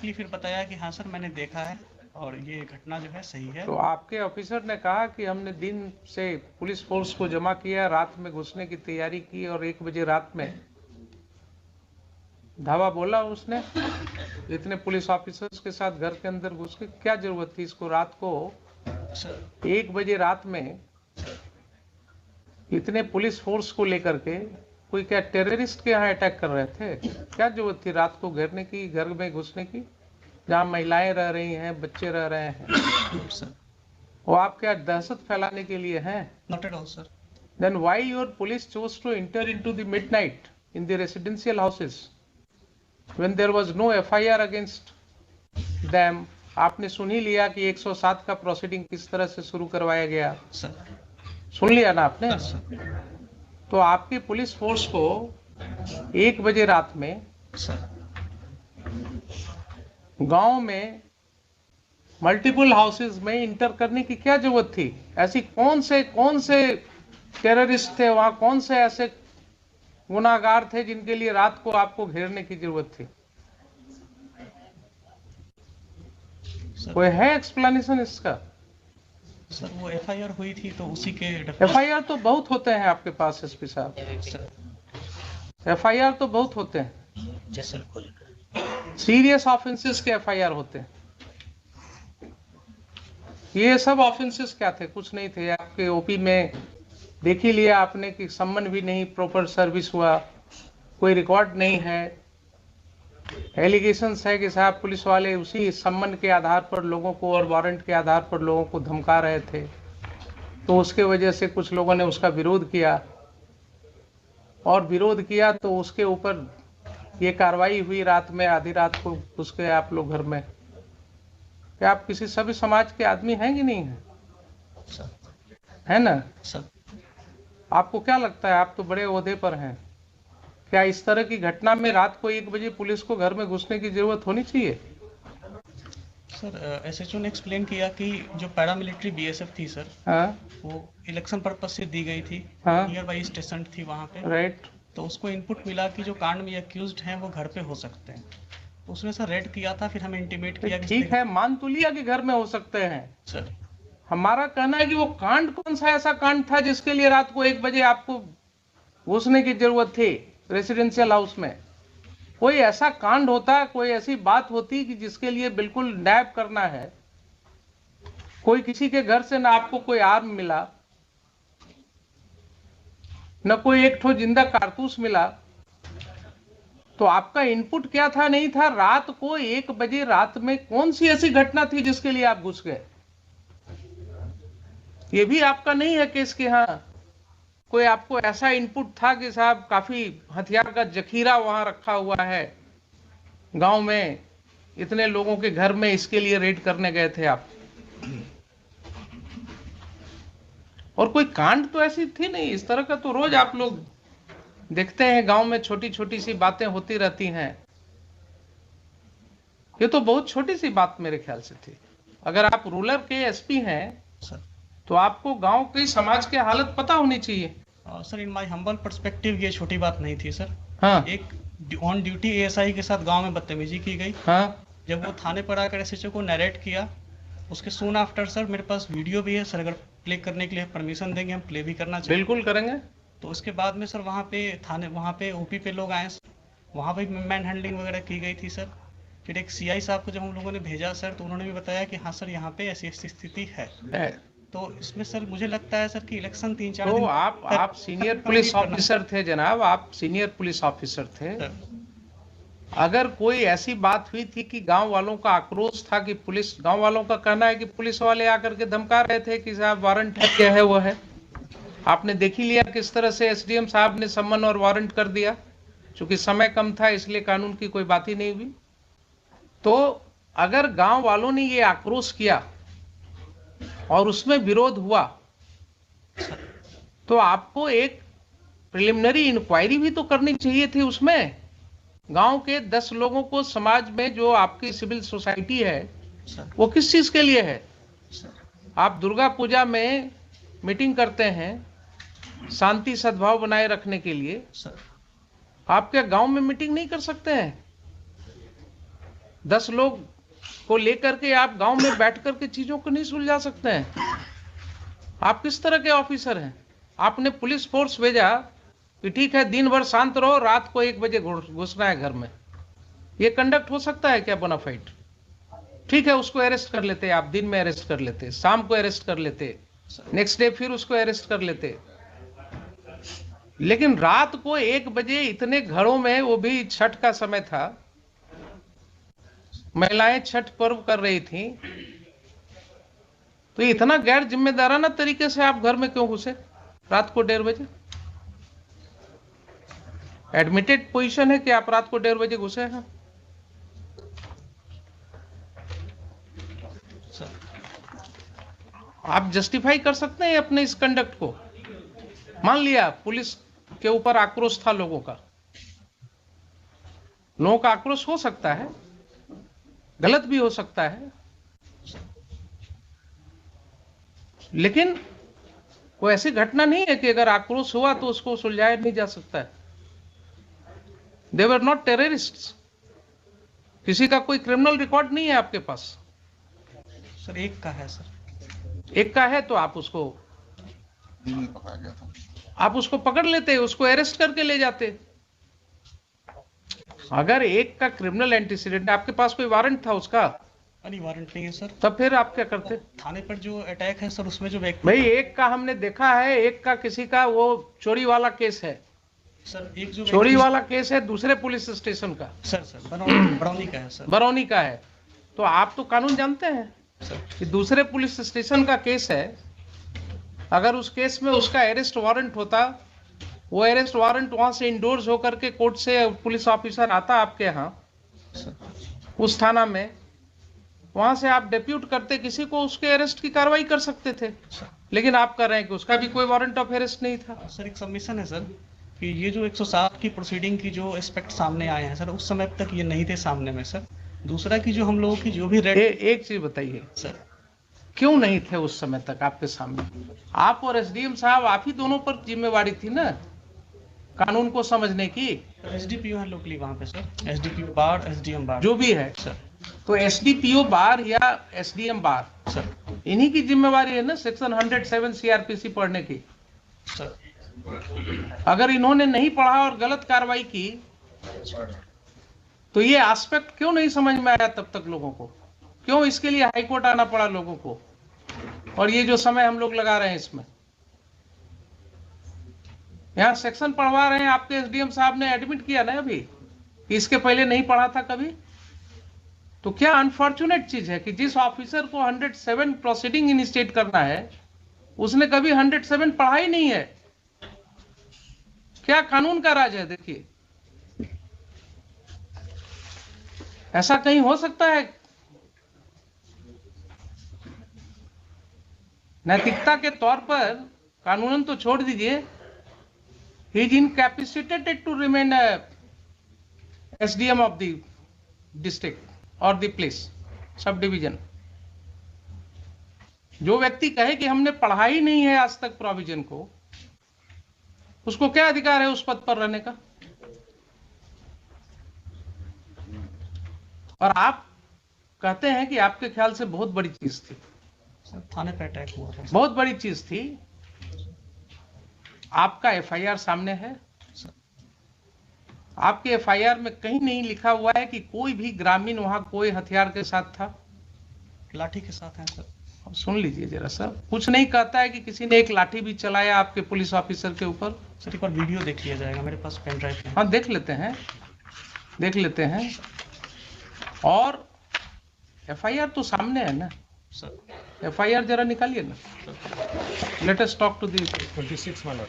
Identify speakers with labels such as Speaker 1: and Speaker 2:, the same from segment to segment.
Speaker 1: Directly फिर बताया कि हाँ सर मैंने देखा है और ये घटना जो है सही है।
Speaker 2: तो आपके ऑफिसर ने कहा कि हमने दिन से पुलिस फोर्स को जमा किया, रात में घुसने की तैयारी की और 1 बजे रात में धावा बोला उसने? इतने पुलिस ऑफिसर्स के साथ घर के अंदर घुस के क्या जरूरत थी इसको? रात को
Speaker 1: सर
Speaker 2: 1 बजे रात में इतने पुलिस फोर्स को लेकर के कोई क्या टेररिस्ट के यहाँ अटैक कर रहे थे? क्या जरूरत थी रात को घेरने की, घर में घुसने की, जहाँ महिलाएं रह रही हैं, बच्चे रह रहे हैं?
Speaker 1: सर
Speaker 2: वो आप क्या दहशत फैलाने के लिए हैं?
Speaker 1: Not at all sir.
Speaker 2: Then why your police chose to enter into the midnight in the residential houses when there was no FIR against them? आपने सुन ही लिया कि 107 का प्रोसीडिंग किस तरह से शुरू करवाया गया,
Speaker 1: सर
Speaker 2: सुन लिया ना आपने?
Speaker 1: सर
Speaker 2: तो आपकी पुलिस फोर्स को 1 बजे रात में
Speaker 1: सर
Speaker 2: गांव में मल्टीपल हाउसेस में इंटर करने की क्या जरूरत थी? ऐसी कौन से टेररिस्ट थे वहां, कौन से ऐसे गुनाहगार थे जिनके लिए रात को आपको घेरने की जरूरत थी? कोई है एक्सप्लेनेशन इसका?
Speaker 1: सर वो एफआईआर हुई थी तो उसी के
Speaker 2: एफआईआर तो बहुत होते हैं आपके पास एसपी साहब, एफआईआर तो बहुत होते हैं, सीरियस ऑफेंसेस के एफआईआर होते हैं। ये सब ऑफेंसेस क्या थे? कुछ नहीं थे। आपके ओपी में देख ही लिया आपने कि सम्मन भी नहीं, प्रॉपर सर्विस हुआ, कोई रिकॉर्ड नहीं है। एलिगेशंस है कि साहब पुलिस वाले उसी सम्मन के आधार पर लोगों को और वारंट के आधार पर लोगों को धमका रहे थे, तो उसके वजह से कुछ लोगों ने उसका विरोध किया, और विरोध किया तो उसके ऊपर ये कार्रवाई हुई रात में, आधी रात को घुस गए आप लोग घर में। क्या आप किसी सभी समाज के आदमी हैं कि नहीं है? है ना?
Speaker 1: सर
Speaker 2: आपको क्या लगता है, आप तो बड़े ओहदे पर हैं, क्या इस तरह की घटना में रात को 1 बजे पुलिस को घर में घुसने की जरूरत होनी चाहिए?
Speaker 1: सर एसएचओ ने एक्सप्लेन किया कि जो पैरामिलिट्री बीएसएफ थी सर,
Speaker 2: हाँ
Speaker 1: वो इलेक्शन पर्पज से दी गई थी,
Speaker 2: हाँ
Speaker 1: नियर बाई स्टेशन थी वहाँ पे,
Speaker 2: राइट।
Speaker 1: तो उसको इनपुट मिला कि जो कांड में अक्यूज्ड हैं वो घर पे हो सकते हैं। उसने सर रेड किया था, फिर हमें इंटीमेट किया कि
Speaker 2: ठीक है, मान तो लिया कि घर में हो सकते हैं।
Speaker 1: सर
Speaker 2: हमारा कहना है कि वो कांड कौन सा ऐसा कांड था जिसके लिए रात को 1 बजे आपको घुसने की जरूरत थी रेसिडेंशियल हाउस में? कोई ऐसा कांड होता, कोई ऐसी बात होती कि जिसके लिए बिल्कुल नैप करना है, कोई किसी के घर से ना आपको कोई आर्म मिला, न कोई एक ठो जिंदा कारतूस मिला, तो आपका इनपुट क्या था? नहीं था। रात को 1 बजे रात में कौन सी ऐसी घटना थी जिसके लिए आप घुस गए? ये भी आपका नहीं है केस कि हाँ कोई आपको ऐसा इनपुट था कि साहब काफी हथियार का जखीरा वहां रखा हुआ है गांव में, इतने लोगों के घर में, इसके लिए रेड करने गए थे आप? और कोई कांड तो ऐसी थी नहीं। इस तरह का तो रोज आप लोग देखते हैं गांव में, छोटी छोटी सी बातें होती रहती हैं। ये तो बहुत छोटी सी बात मेरे ख्याल से थी। अगर आप रूरल के एसपी हैं
Speaker 1: सर
Speaker 2: तो आपको गांव की समाज की हालत पता होनी चाहिए।
Speaker 1: Sir in my humble perspective ये छोटी बात नहीं थी सर।
Speaker 2: हाँ
Speaker 1: एक ऑन ड्यूटी एएसआई के साथ गांव में बदतमीजी की गई।
Speaker 2: हाँ
Speaker 1: जब वो थाने पर आकर एसएचओ को नरेट किया, उसके सून आफ्टर सर मेरे पास वीडियो भी है सर, अगर प्ले करने के लिए परमिशन देंगे हम प्ले भी करना चाहिए।
Speaker 2: बिल्कुल करेंगे।
Speaker 1: तो उसके बाद में सर वहाँ पे थाने, वहाँ पे ओपी पे लोग आए, वहाँ पे मैन हैंडलिंग वगैरह की गई थी सर। फिर एक सीआई साहब को जब हम लोगों ने भेजा सर, तो उन्होंने भी बताया कि हाँ सर यहाँ पे ऐसी ऐसी स्थिति है। तो इसमें सर मुझे लगता है सर कि इलेक्शन 3-4
Speaker 2: तो
Speaker 1: दिन
Speaker 2: आप सीनियर पुलिस ऑफिसर थे जनाब, आप सीनियर पुलिस ऑफिसर थे। अगर कोई ऐसी बात हुई थी कि गांव वालों का आक्रोश था कि पुलिस, गांव वालों का कहना है कि पुलिस वाले आकर के धमका रहे थे कि साहब वारंट है, क्या है वो है, आपने देख ही लिया किस तरह से एसडीएम साहब ने सम्मन और वारंट कर दिया। चूंकि समय कम था इसलिए कानून की कोई बात ही नहीं हुई। तो अगर गांव वालों ने ये आक्रोश किया और उसमें विरोध हुआ, तो आपको एक प्रिलिमिनरी इंक्वायरी भी तो करनी चाहिए थी उसमें। गांव के 10 लोगों को, समाज में जो आपकी सिविल सोसाइटी है वो किस चीज के लिए है? आप दुर्गा पूजा में मीटिंग करते हैं शांति सद्भाव बनाए रखने के लिए, आप क्या गांव में मीटिंग नहीं कर सकते हैं? 10 लोग को लेकर के आप गांव में बैठ करके चीजों को नहीं सुलझा सकते हैं। आप किस तरह के ऑफिसर हैं? आपने पुलिस फोर्स भेजा कि ठीक है दिन भर शांत रहो, रात को 1 बजे घुसना है घर में। ये कंडक्ट हो सकता है क्या बोनाफाइड? ठीक है, उसको अरेस्ट कर लेते, आप दिन में अरेस्ट कर लेते, शाम को अरेस्ट कर लेते, नेक्स्ट डे फिर उसको अरेस्ट कर लेते। लेकिन रात को 1 बजे इतने घरों में, वो भी छठ का समय था, महिलाएं छठ पर्व कर रही थी, तो इतना गैर जिम्मेदाराना तरीके से आप घर में क्यों घुसे रात को 1:30 बजे? एडमिटेड पोजीशन है कि आप रात को 1:30 बजे घुसे हैं। आप जस्टिफाई कर सकते हैं अपने इस कंडक्ट को? मान लिया पुलिस के ऊपर आक्रोश था लोगों का आक्रोश हो सकता है, गलत भी हो सकता है, लेकिन कोई ऐसी घटना नहीं है कि अगर आक्रोश हुआ तो उसको सुलझाया नहीं जा सकता है। दे वर नॉट टेररिस्ट्स। किसी का कोई क्रिमिनल रिकॉर्ड नहीं है आपके पास।
Speaker 1: सर एक का है सर।
Speaker 2: एक का है तो आप उसको पकड़ लेते, उसको अरेस्ट करके ले जाते। अगर एक का क्रिमिनल एंटीसीडेंट, आपके पास कोई वारंट था उसका?
Speaker 1: नहीं, वारंट नहीं है सर।
Speaker 2: तब फिर आप क्या करते?
Speaker 1: थाने पर जो अटैक है सर, उसमें जो व्यक्ति,
Speaker 2: भाई एक का हमने देखा है, एक का किसी का वो चोरी वाला केस है
Speaker 1: सर, एक जो
Speaker 2: चोरी वाला केस है दूसरे पुलिस स्टेशन का।
Speaker 1: सर बरौनी का है सर।
Speaker 2: बरौनी का है। तो आप तो कानून जानते हैं
Speaker 1: सर
Speaker 2: कि दूसरे पुलिस स्टेशन का केस है, अगर उस केस में उसका अरेस्ट वारंट होता, वो अरेस्ट वारंट वहां से इंडोर्स होकर के कोर्ट से पुलिस ऑफिसर आता आपके यहाँ उस थाना में, वहां से आप डेप्यूट करते किसी को, उसके अरेस्ट की कार्रवाई कर सकते थे। लेकिन आप कर रहे हैं कि उसका भी कोई वारंट ऑफ अरेस्ट नहीं था।
Speaker 1: सर एक सबमिशन है सर कि ये जो 107 की प्रोसीडिंग की जो एस्पेक्ट सामने आए हैं सर, उस समय तक ये नहीं थे सामने में सर। दूसरा की जो हम लोगों की जो भी
Speaker 2: एक चीज बताइए
Speaker 1: सर,
Speaker 2: क्यों नहीं थे उस समय तक आपके सामने? आप और एसडीएम साहब, आप ही दोनों पर जिम्मेवारी थी ना कानून को समझने की।
Speaker 1: एसडीपीओ है लोकली वहाँ पे सर, एसडीपीओ बार, एसडीएम बार,
Speaker 2: जो भी है
Speaker 1: सर।
Speaker 2: तो एसडीपीओ बार या एसडीएम बार
Speaker 1: सर,
Speaker 2: इन्हीं की जिम्मेवारी है ना सेक्शन 107 सीआरपीसी पढ़ने की।
Speaker 1: सर
Speaker 2: अगर इन्होंने नहीं पढ़ा और गलत कार्रवाई की तो ये एस्पेक्ट क्यों नहीं समझ में आया तब तक लोगों को? क्यों इसके लिए हाईकोर्ट आना पड़ा लोगों को? और ये जो समय हम लोग लगा रहे हैं इसमें, यहां सेक्शन पढ़वा रहे हैं, आपके एसडीएम साहब ने एडमिट किया ना अभी कि इसके पहले नहीं पढ़ा था कभी। तो क्या अनफॉर्चुनेट चीज है कि जिस ऑफिसर को 107 प्रोसीडिंग इनिशिएट करना है उसने कभी 107 पढ़ा ही नहीं है। क्या कानून का राज है? देखिए, ऐसा कहीं हो सकता है? नैतिकता के तौर पर कानूनन तो छोड़ दीजिए, he is incapacitated to remain SDM of the district और द प्लेस सब डिवीजन। जो व्यक्ति कहे कि हमने पढ़ा ही नहीं है आज तक प्रोविजन को, उसको क्या अधिकार है उस पद पर रहने का? और आप कहते हैं कि आपके ख्याल से बहुत बड़ी चीज थी।
Speaker 1: थाने पे अटैक हुआ था,
Speaker 2: बहुत बड़ी चीज थी। आपका एफआईआर सामने है, आपके एफआईआर में कहीं नहीं लिखा हुआ है कि कोई भी ग्रामीण वहां कोई हथियार के साथ था।
Speaker 1: लाठी के साथ है सर।
Speaker 2: अब सुन लीजिए जरा सर, कुछ नहीं कहता है कि किसी ने एक लाठी भी चलाया आपके पुलिस ऑफिसर के ऊपर।
Speaker 1: सर एक बार वीडियो देख लिया जाएगा, मेरे पास पेन ड्राइव है।
Speaker 2: हाँ देख लेते हैं। और एफआईआर तो सामने है ना
Speaker 1: सर।
Speaker 2: एफआईआर जरा निकालिए ना। Let us talk to the
Speaker 3: 26 मानव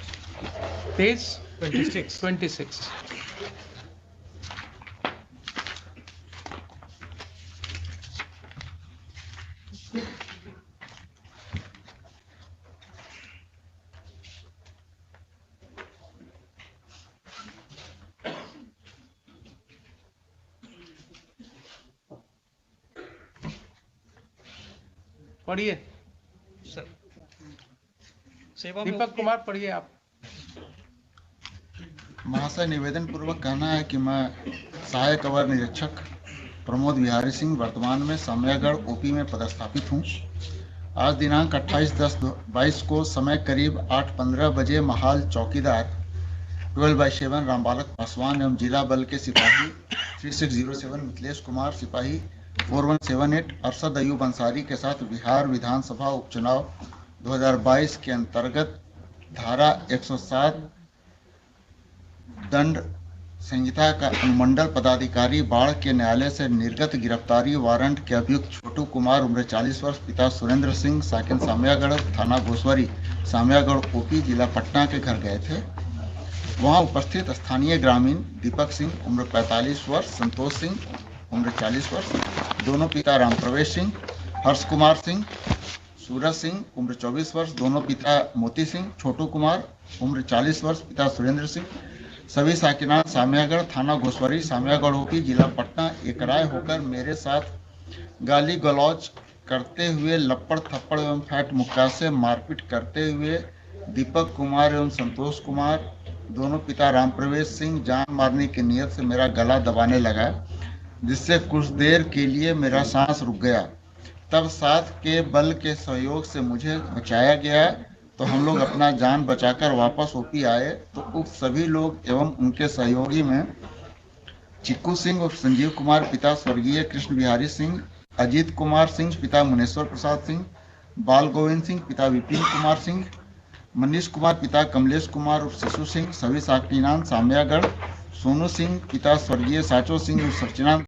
Speaker 2: पेज
Speaker 3: 26
Speaker 2: पढ़िए
Speaker 1: सर सेवा में
Speaker 2: दीपक कुमार, पढ़िए आप।
Speaker 4: महाशय, निवेदन पूर्वक कहना है कि मैं सहायक अवर निरीक्षक प्रमोद बिहारी सिंह वर्तमान में सामयागढ़ ओपी में पदस्थापित हूँ। आज दिनांक 28/10/22 को समय करीब 8:15 बजे महाल चौकीदार 12/7 रामबालक पासवान एवं जिला बल के सिपाही 3607 मिथिलेश कुमार, सिपाही 4178 अरशद अयूब अंसारी के साथ बिहार विधानसभा उपचुनाव 2022 के अंतर्गत धारा 107 दंड संहिता का अनुमंडल पदाधिकारी बाढ़ के न्यायालय से निर्गत गिरफ्तारी वारंट के अभियुक्त छोटू कुमार उम्र 40 वर्ष, पिता सुरेंद्र सिंह, साकिन सामयागढ़, थाना घोसवरी, सामयागढ़ ओपी, जिला पटना के घर गए थे। वहां उपस्थित स्थानीय ग्रामीण दीपक सिंह उम्र 45 वर्ष, संतोष सिंह उम्र 40 वर्ष, दोनों पिता राम प्रवेश सिंह, हर्ष कुमार सिंह, सूरज सिंह उम्र 24 वर्ष, दोनों पिता मोती सिंह, छोटू कुमार उम्र 40 वर्ष, पिता सुरेंद्र सिंह, सभी साकिनान सामयागढ़, थाना घोसवरी, सामयागढ़ ओपी, जिला पटना एकराय होकर मेरे साथ गाली गलौज करते हुए, लपड़ थप्पड़ एवं फैट मुक्का से मारपीट करते हुए दीपक कुमार एवं संतोष कुमार, दोनों पिता राम प्रवेश सिंह, जान मारने की नीयत से मेरा गला दबाने लगा, जिससे कुछ देर के लिए मेरा सांस रुक गया। तब साथ के बल के सहयोग से मुझे बचाया गया, तो हम लोग अपना जान बचाकर वापस ओपी आए तो उक्त सभी लोग एवं उनके सहयोगी में चिक्कू सिंह और संजीव कुमार पिता स्वर्गीय कृष्ण बिहारी सिंह, अजीत कुमार सिंह पिता मुनेश्वर प्रसाद सिंह, बाल गोविंद सिंह पिता विपिन कुमार सिंह, मनीष कुमार पिता कमलेश कुमार और शिशु सिंह, सभी साकिनान सामयागढ़, सोनू सिंह पिता स्वर्गीय साचो सिंह और सचिनान